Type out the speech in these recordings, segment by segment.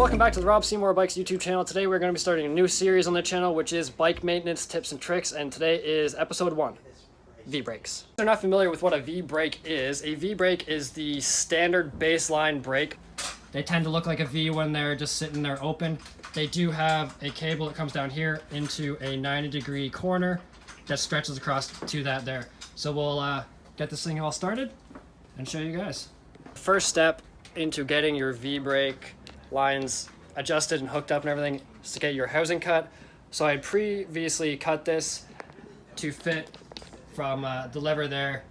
welcome back to the Rob Seymour Bikes YouTube channel. Today we're going to be starting a new series on the channel, which is bike maintenance tips and tricks, and today is episode 1, V-brakes. If you're not familiar with what a V-brake is, a V-brake is the standard baseline brake. They tend to look like a V when they're just sitting there open. They do have a cable that comes down here into a 90-degree corner that stretches across to that there. So we'll get this thing all started and show you guys. First step into getting your V-brake lines adjusted and hooked up and everything is to get your housing cut. So I had previously cut this to fit from the lever there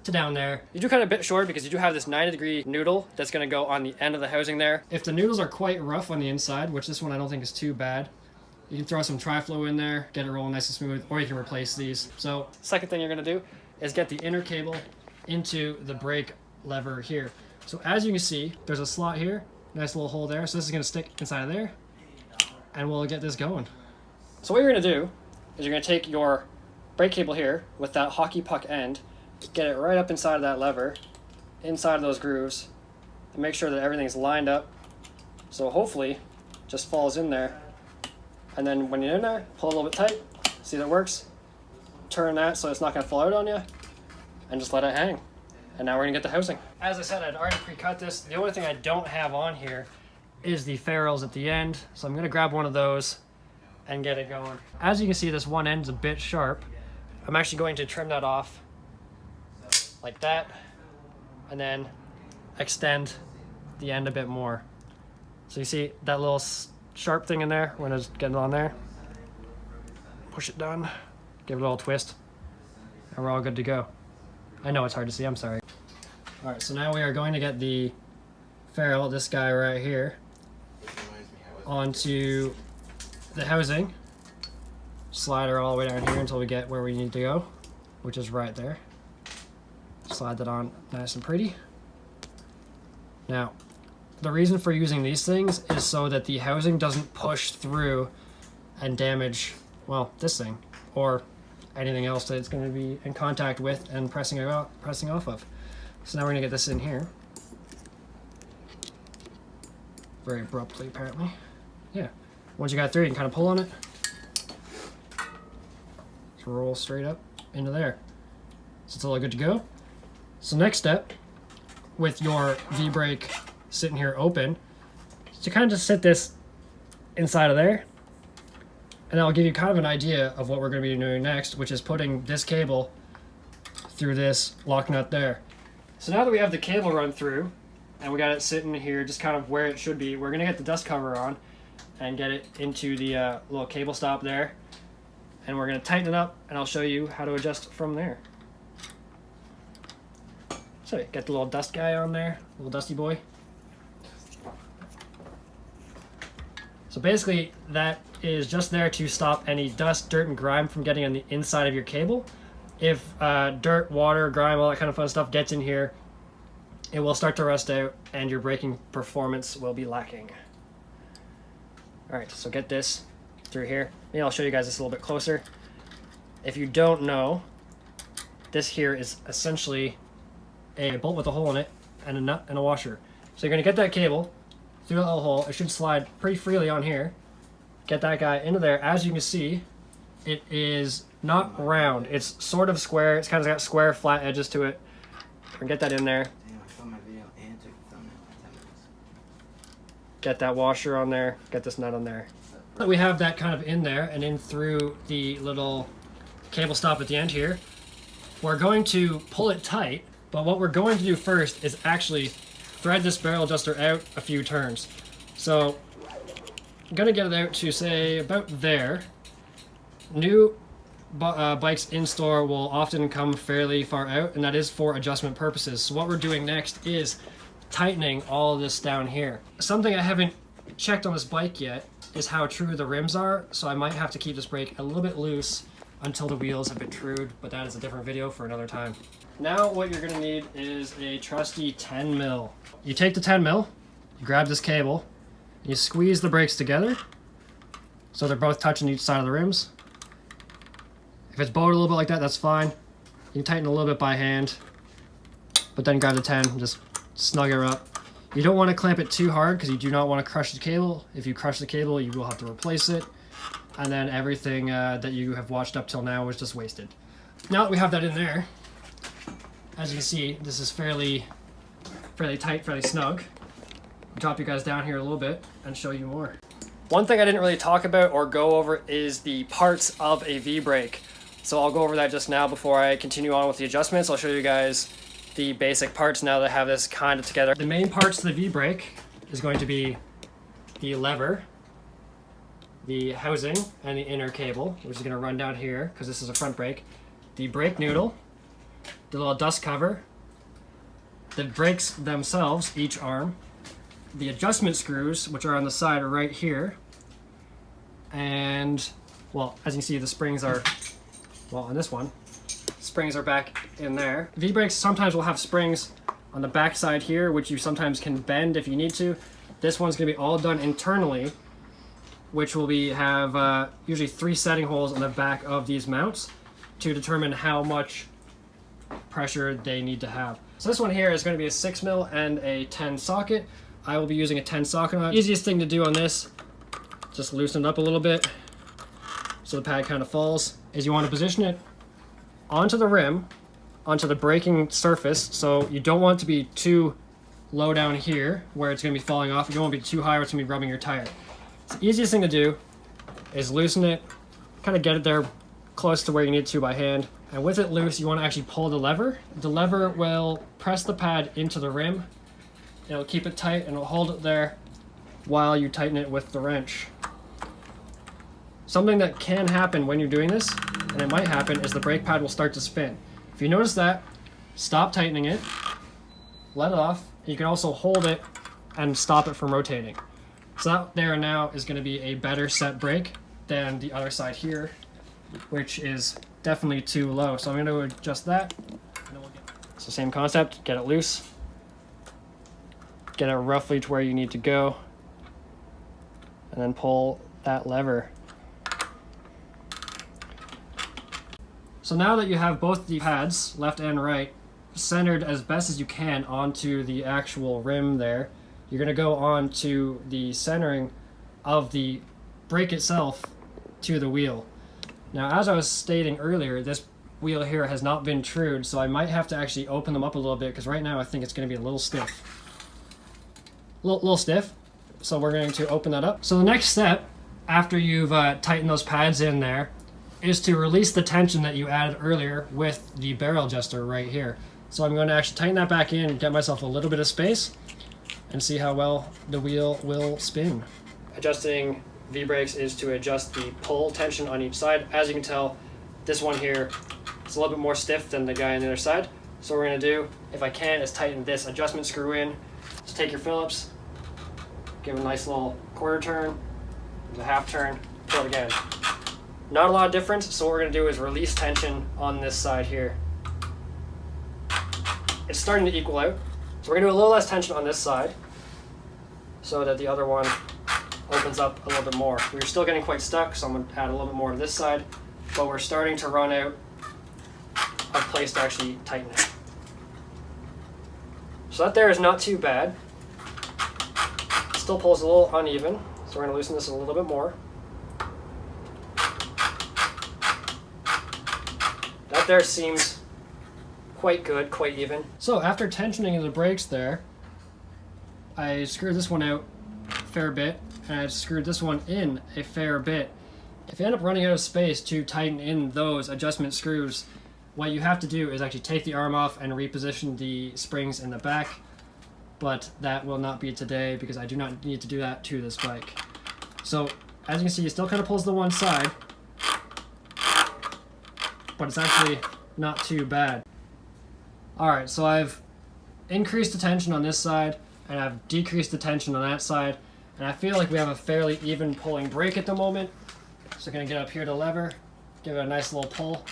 to down there. You do cut it a bit short because you do have this 90-degree noodle that's going to go on the end of the housing there. If the noodles are quite rough on the inside, which this one I don't think is too bad, you can throw some tri-flow in there, get it rolling nice and smooth, or you can replace these. So second thing you're going to do is get the inner cable into the brake lever here. So as you can see, there's a slot here, nice little hole there. So this is going to stick inside of there, and we'll get this going. So what you're going to do is you're going to take your brake cable here with that hockey puck end, get it right up inside of that lever, inside of those grooves, and make sure that everything's lined up. So hopefully just falls in there. And then when you're in there, pull it a little bit tight, see that it works. Turn that so it's not going to fall out on you, and just let it hang. And now we're going to get the housing. As I said, I'd already pre-cut this. The only thing I don't have on here is the ferrules at the end. So I'm going to grab one of those and get it going. As you can see, this one end's a bit sharp. I'm actually going to trim that off like that, and then extend the end a bit more. So you see that little sharp thing in there? We're going to get it on there. Push it down. Give it a little twist. And we're all good to go. I know it's hard to see, I'm sorry. Alright, so now we are going to get the ferrule, this guy right here, onto the housing. Slide her all the way down here until we get where we need to go, which is right there. Slide that on nice and pretty. Now, the reason for using these things is so that the housing doesn't push through and damage, well, this thing, or anything else that it's going to be in contact with and pressing off of. So now we're going to get this in here. Very abruptly, apparently. Yeah. Once you got through, you can kind of pull on it. Just roll straight up into there. So it's all good to go. So next step, with your V-brake sitting here open, is to kind of just sit this inside of there. And I'll give you kind of an idea of what we're going to be doing next, which is putting this cable through this lock nut there. So now that we have the cable run through, and we got it sitting here just kind of where it should be, we're going to get the dust cover on and get it into the little cable stop there. And we're going to tighten it up, and I'll show you how to adjust from there. So you get the little dust guy on there, little dusty boy. So basically that is just there to stop any dust, dirt, and grime from getting on the inside of your cable. If dirt, water, grime, all that kind of fun stuff gets in here, it will start to rust out and your braking performance will be lacking. Alright, so get this through here. Maybe I'll show you guys this a little bit closer. If you don't know, this here is essentially a bolt with a hole in it and a nut and a washer. So you're going to get that cable through that little hole. It should slide pretty freely on here. Get that guy into there. As you can see, it is not round. It's sort of square. It's kind of got square, flat edges to it. And get that in there. Get that washer on there. Get this nut on there. But we have that kind of in there and in through the little cable stop at the end here. We're going to pull it tight, but what we're going to do first is actually thread this barrel adjuster out a few turns. So I'm going to get it out to, say, about there. New bikes in store will often come fairly far out, and that is for adjustment purposes. So what we're doing next is tightening all of this down here. Something I haven't checked on this bike yet is how true the rims are, so I might have to keep this brake a little bit loose until the wheels have been trued, but that is a different video for another time. Now what you're going to need is a trusty 10 mil. You take the 10 mil, you grab this cable, you squeeze the brakes together so they're both touching each side of the rims. If it's bowed a little bit like that, that's fine. You can tighten a little bit by hand, but then grab the 10 and just snug her up. You don't want to clamp it too hard because you do not want to crush the cable. If you crush the cable, you will have to replace it. And then everything that you have watched up till now was just wasted. Now that we have that in there, as you can see, this is fairly tight, fairly snug. I'll drop you guys down here a little bit and show you more. One thing I didn't really talk about or go over is the parts of a V-brake. So I'll go over that just now before I continue on with the adjustments. I'll show you guys the basic parts now that I have this kind of together. The main parts to the V-brake is going to be the lever, the housing, and the inner cable, which is going to run down here because this is a front brake. The brake noodle, the little dust cover, the brakes themselves, each arm, the adjustment screws, which are on the side right here, and, well, as you can see, the springs are, well, on this one, springs are back in there. V-brakes sometimes will have springs on the back side here, which you sometimes can bend if you need to. This one's going to be all done internally, which will have usually 3 setting holes on the back of these mounts to determine how much pressure they need to have. So this one here is going to be a 6mm and a 10 socket. I will be using a 10 socket on it. Easiest thing to do on this, just loosen it up a little bit so the pad kind of falls, is you want to position it onto the rim, onto the braking surface, so you don't want it to be too low down here where it's going to be falling off. You don't want it to be too high where it's going to be rubbing your tire. So the easiest thing to do is loosen it, kind of get it there close to where you need to by hand, and with it loose you want to actually pull the lever. The lever will press the pad into the rim. It'll keep it tight and it'll hold it there while you tighten it with the wrench. Something that can happen when you're doing this, and it might happen, is the brake pad will start to spin. If you notice that, stop tightening it, let it off. You can also hold it and stop it from rotating. So that there now is going to be a better set brake than the other side here, which is definitely too low. So I'm going to adjust that. So same concept, get it loose. Get it roughly to where you need to go, and then pull that lever. So now that you have both the pads, left and right, centered as best as you can onto the actual rim there, you're going to go on to the centering of the brake itself to the wheel. Now, as I was stating earlier, this wheel here has not been trued, so I might have to actually open them up a little bit because right now I think it's going to be a little stiff. Little stiff, so we're going to open that up. So the next step, after you've tightened those pads in there, is to release the tension that you added earlier with the barrel adjuster right here. So I'm going to actually tighten that back in, get myself a little bit of space, and see how well the wheel will spin. Adjusting V-brakes is to adjust the pull tension on each side. As you can tell, this one here is a little bit more stiff than the guy on the other side. So what we're going to do, if I can, is tighten this adjustment screw in. Just take your Phillips, give it a nice little quarter turn, a half turn, pull it again. Not a lot of difference, so what we're going to do is release tension on this side here. It's starting to equal out, so we're going to do a little less tension on this side so that the other one opens up a little bit more. We're still getting quite stuck, so I'm going to add a little bit more to this side, but we're starting to run out of place to actually tighten it. So that there is not too bad. It still pulls a little uneven, so we're going to loosen this a little bit more. That there seems quite good, quite even. So after tensioning the brakes there, I screwed this one out a fair bit, and I screwed this one in a fair bit. If you end up running out of space to tighten in those adjustment screws, what you have to do is actually take the arm off and reposition the springs in the back, but that will not be today because I do not need to do that to this bike. So as you can see, it still kind of pulls the one side, but it's actually not too bad. Alright, so I've increased the tension on this side, and I've decreased the tension on that side, and I feel like we have a fairly even pulling brake at the moment. So I'm going to get up here to the lever, give it a nice little pull,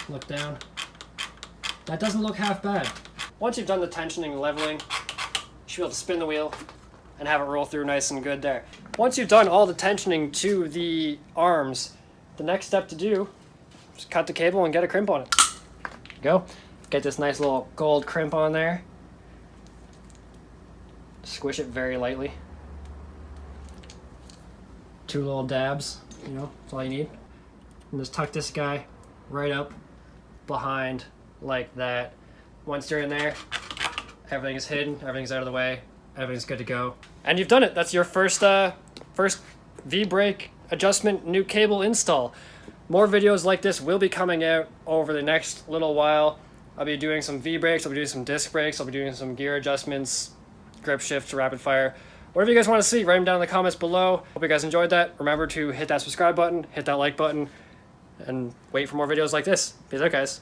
look down. That doesn't look half bad. Once you've done the tensioning and leveling, you should be able to spin the wheel and have it roll through nice and good there. Once you've done all the tensioning to the arms, the next step to do is cut the cable and get a crimp on it. There you go. Get this nice little gold crimp on there. Squish it very lightly. 2 little dabs, you know, that's all you need. And just tuck this guy right up behind like that. Once you're in there, everything is hidden, everything's out of the way, everything's good to go. And you've done it. That's your first V-brake adjustment new cable install. More videos like this will be coming out over the next little while. I'll be doing some V-brakes, I'll be doing some disc brakes, I'll be doing some gear adjustments, grip shifts, rapid fire. Whatever you guys want to see, write them down in the comments below. Hope you guys enjoyed that. Remember to hit that subscribe button, hit that like button, and wait for more videos like this. Peace out, guys.